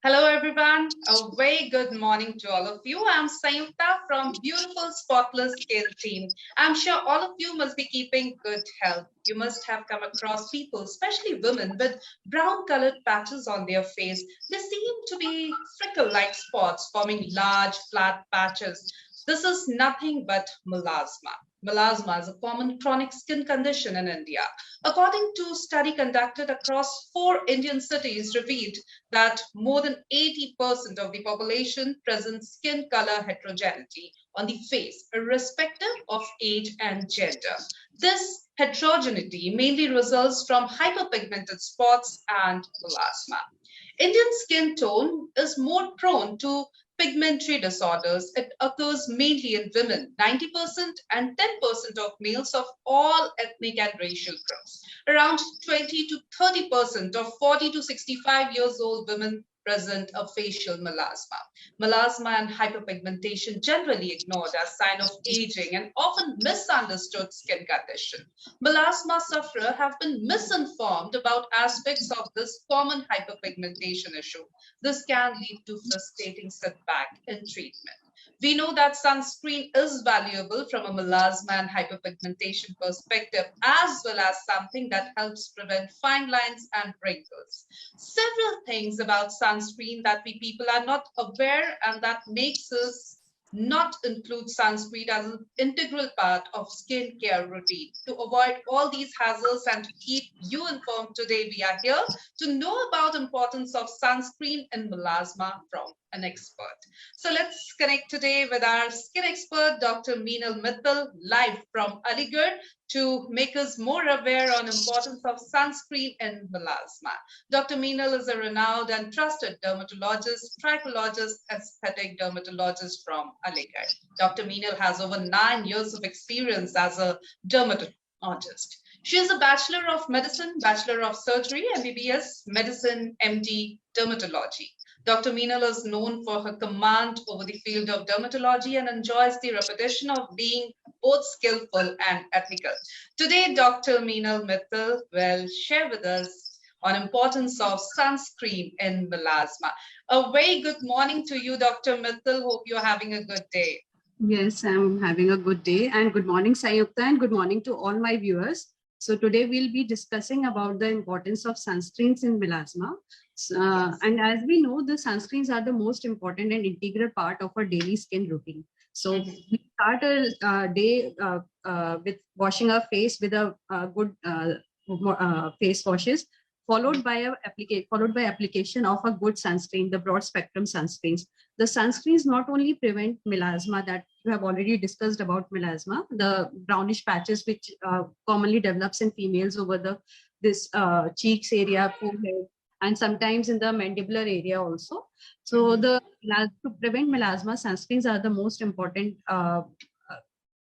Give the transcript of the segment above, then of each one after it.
Hello everyone, a very good morning to all of you. I'm Sayukta from Beautiful Spotless Skin team. I'm sure all of you must be keeping good health. You must have come across people, especially women, with brown colored patches on their face. They seem to be freckle-like spots forming large flat patches. This is nothing but melasma. Melasma is a common chronic skin condition in India. According to a study conducted across 4 Indian cities revealed that more than 80% of the population presents skin color heterogeneity on the face, irrespective of age and gender. This heterogeneity mainly results from hyperpigmented spots and melasma. Indian skin tone is more prone to pigmentary disorders. It occurs mainly in women, 90%, and 10% of males of all ethnic and racial groups. Around 20 to 30% of 40 to 65 years old women present a facial melasma. Melasma and hyperpigmentation generally ignored as sign of aging and often misunderstood skin condition. Melasma sufferers have been misinformed about aspects of this common hyperpigmentation issue. This can lead to frustrating setback in treatment. We know that sunscreen is valuable from a melasma and hyperpigmentation perspective, as well as something that helps prevent fine lines and wrinkles. Several things about sunscreen that we people are not aware and that makes us not include sunscreen as an integral part of skincare routine. To avoid all these hazards and to keep you informed today, we are here to know about importance of sunscreen and melasma from an expert. So let's connect today with our skin expert, Dr. Meenal Mittal, live from Aligarh to make us more aware on importance of sunscreen and melasma. Dr. Meenal is a renowned and trusted dermatologist, trichologist, aesthetic dermatologist from Aligarh. Dr. Meenal has over 9 years of experience as a dermatologist. She is a Bachelor of Medicine, Bachelor of Surgery, M.B.B.S, Medicine, M.D, Dermatology. Dr. Meenal is known for her command over the field of dermatology and enjoys the reputation of being both skillful and ethical. Today, Dr. Meenal Mittal will share with us on importance of sunscreen in melasma. A very good morning to you, Dr. Mittal. Hope you're having a good day. Yes, I'm having a good day, and good morning, Sayukta, and good morning to all my viewers. So today we'll be discussing about the importance of sunscreens in melasma. Yes. And as we know, the sunscreens are the most important and integral part of our daily skin routine. So we start a day with washing our face with a good face washes, followed by application of a good sunscreen, the broad spectrum sunscreens. The sunscreens not only prevent melasma that you have already discussed about melasma, the brownish patches which commonly develops in females over this cheeks area, forehead, and sometimes in the mandibular area also. So to prevent melasma, sunscreens are the most important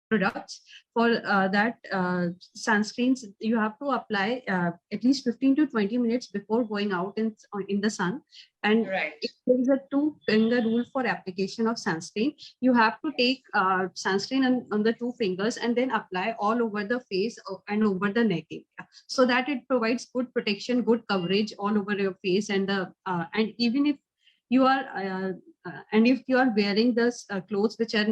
products. For that sunscreens, you have to apply at least 15 to 20 minutes before going out in the sun. And if there is a 2-finger rule for application of sunscreen, you have to take sunscreen on the 2 fingers and then apply all over the face and over the neck area, so that it provides good protection, good coverage all over your face. And and even if you are and if you are wearing this clothes which are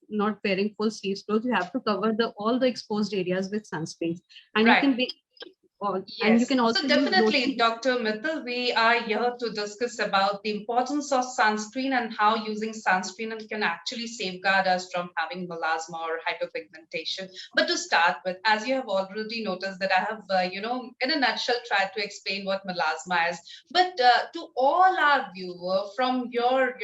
not wearing full sleeves clothes, you have to cover all the exposed areas with sunscreens. And you can be and you can also so definitely, Dr. Mittal, we are here to discuss about the importance of sunscreen and how using sunscreen can actually safeguard us from having melasma or hyperpigmentation. But to start with, as you have already noticed that I have, in a nutshell, tried to explain what melasma is. But to all our viewers, from your,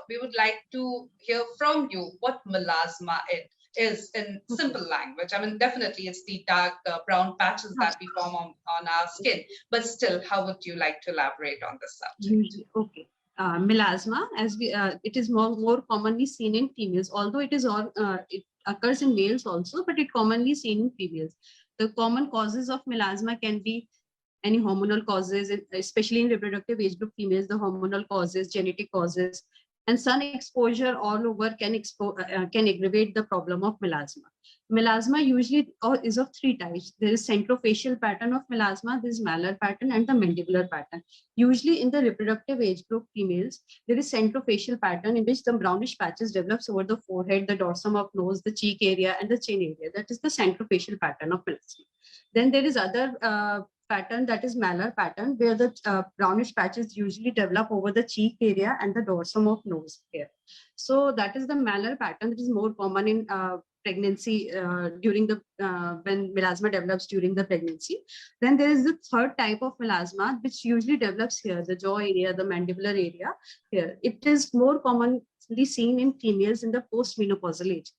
we would like to hear from you what melasma is in simple language. I mean, definitely it's the dark brown patches that we form on our skin, but still, how would you like to elaborate on this subject? Okay. Melasma, as it is more commonly seen in females, although it occurs in males also, but it commonly seen in females. The common causes of melasma can be any hormonal causes, especially in reproductive age group females, the hormonal causes, genetic causes, And sun exposure all over can aggravate the problem of melasma. Melasma usually is of three types. There is centrofacial pattern of melasma, there is malar pattern, and the mandibular pattern. Usually in the reproductive age group females, there is centrofacial pattern in which the brownish patches develops over the forehead, the dorsum of nose, the cheek area, and the chin area. That is the centrofacial pattern of melasma. Then there is other pattern, that is malar pattern, where the brownish patches usually develop over the cheek area and the dorsum of nose here. So that is the malar pattern that is more common in pregnancy during the when melasma develops during the pregnancy. Then there is the third type of melasma which usually develops here, the jaw area, the mandibular area here. It is more commonly seen in females in the postmenopausal age.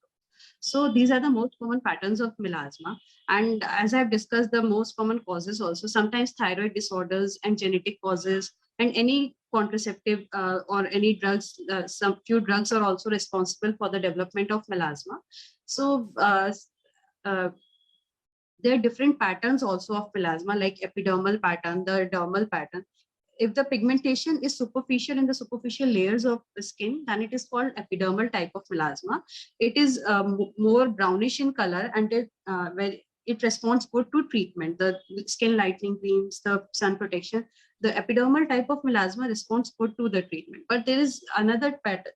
So these are the most common patterns of melasma. And as I've discussed, the most common causes also, sometimes thyroid disorders and genetic causes, and any contraceptive or any drugs, some few drugs are also responsible for the development of melasma. So uh, there are different patterns also of melasma, like epidermal pattern, the dermal pattern. If the pigmentation is superficial in the superficial layers of the skin, then it is called epidermal type of melasma. It is more brownish in color, and where it responds good to treatment, the skin lightening creams, the sun protection. The epidermal type of melasma responds good to the treatment. But there is another type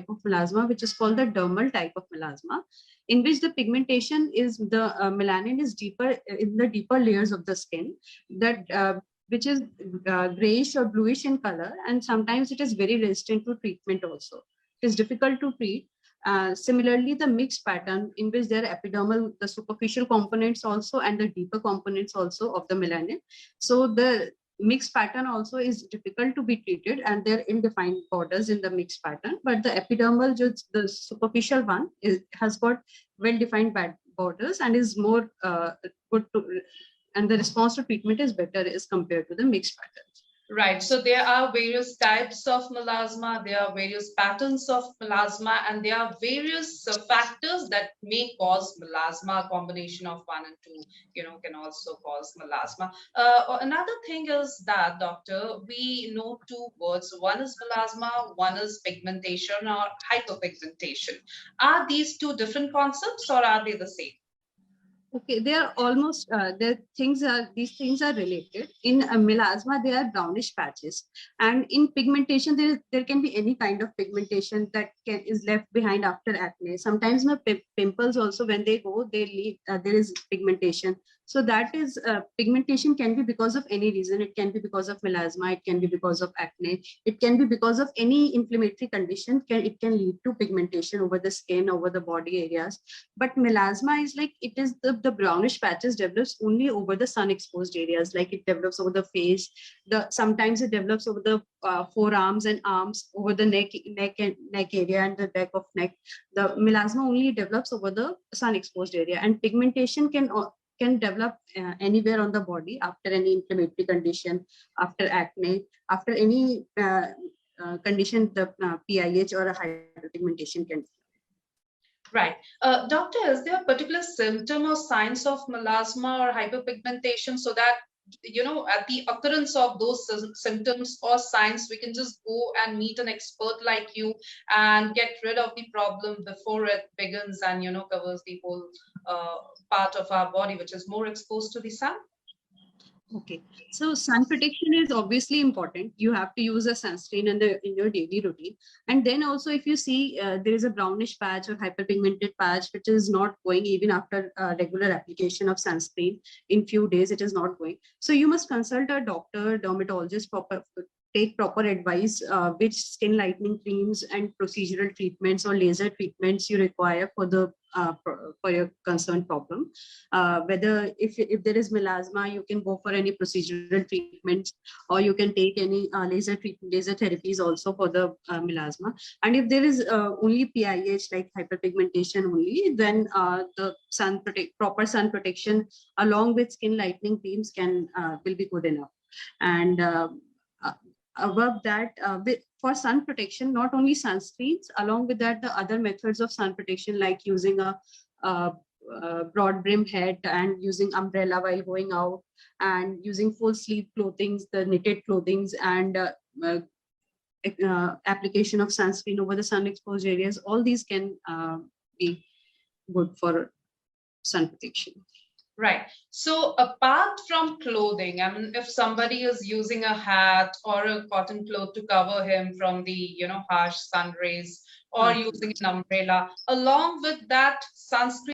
of melasma which is called the dermal type of melasma, in which the pigmentation is the melanin is deeper in the deeper layers of the skin, that which is grayish or bluish in color, and sometimes it is very resistant to treatment also. It is difficult to treat. Similarly, the mixed pattern, in which there are epidermal, the superficial components also, and the deeper components also of the melanin. So the mixed pattern also is difficult to be treated, and there are ill-defined borders in the mixed pattern. But the epidermal, just the superficial one, has got well-defined borders and is more good to, and the response to treatment is better as compared to the mixed patterns. Right. So there are various types of melasma, there are various patterns of melasma, and there are various factors that may cause melasma. A combination of one and two, can also cause melasma. Another thing is that, doctor, we know two words. One is melasma, one is pigmentation or hyperpigmentation. Are these two different concepts or are they the same? Okay, they are almost these things are related. In melasma, they are brownish patches, and in pigmentation, there can be any kind of pigmentation that is left behind after acne. Sometimes pimples also, when they go, they leave. There is pigmentation. So that is pigmentation can be because of any reason. It can be because of melasma. It can be because of acne. It can be because of any inflammatory condition. It can lead to pigmentation over the skin, over the body areas. But melasma is like, it is the brownish patches develops only over the sun exposed areas, like it develops over the face. Sometimes it develops over the forearms and arms, over the neck area and the back of neck. The melasma only develops over the sun exposed area, and pigmentation can develop anywhere on the body after any inflammatory condition, after acne, after any condition, the PIH or a hyperpigmentation can. Right. Doctor, is there a particular symptom or signs of melasma or hyperpigmentation, so that, at the occurrence of those symptoms or signs, we can just go and meet an expert like you and get rid of the problem before it begins and, covers the whole part of our body, which is more exposed to the sun? Okay, so sun protection is obviously important. You have to use a sunscreen in your daily routine. And then also, if you see there is a brownish patch or hyperpigmented patch, which is not going even after regular application of sunscreen, in few days, it is not going. So you must consult a doctor, dermatologist, take proper advice, which skin lightening creams and procedural treatments or laser treatments you require for your concerned problem. Whether if there is melasma, you can go for any procedural treatments, or you can take any laser therapies also for the melasma. And if there is only PIH, like hyperpigmentation only, then the proper sun protection along with skin lightening creams will be good enough. And above that, for sun protection, not only sunscreens, along with that, the other methods of sun protection, like using a broad brim hat and using umbrella while going out, and using full sleeve clothing, the knitted clothing, and application of sunscreen over the sun exposed areas, all these can be good for sun protection. Right. So apart from clothing, I mean, if somebody is using a hat or a cotton cloth to cover him from the, harsh sun rays, or using an umbrella, along with that sunscreen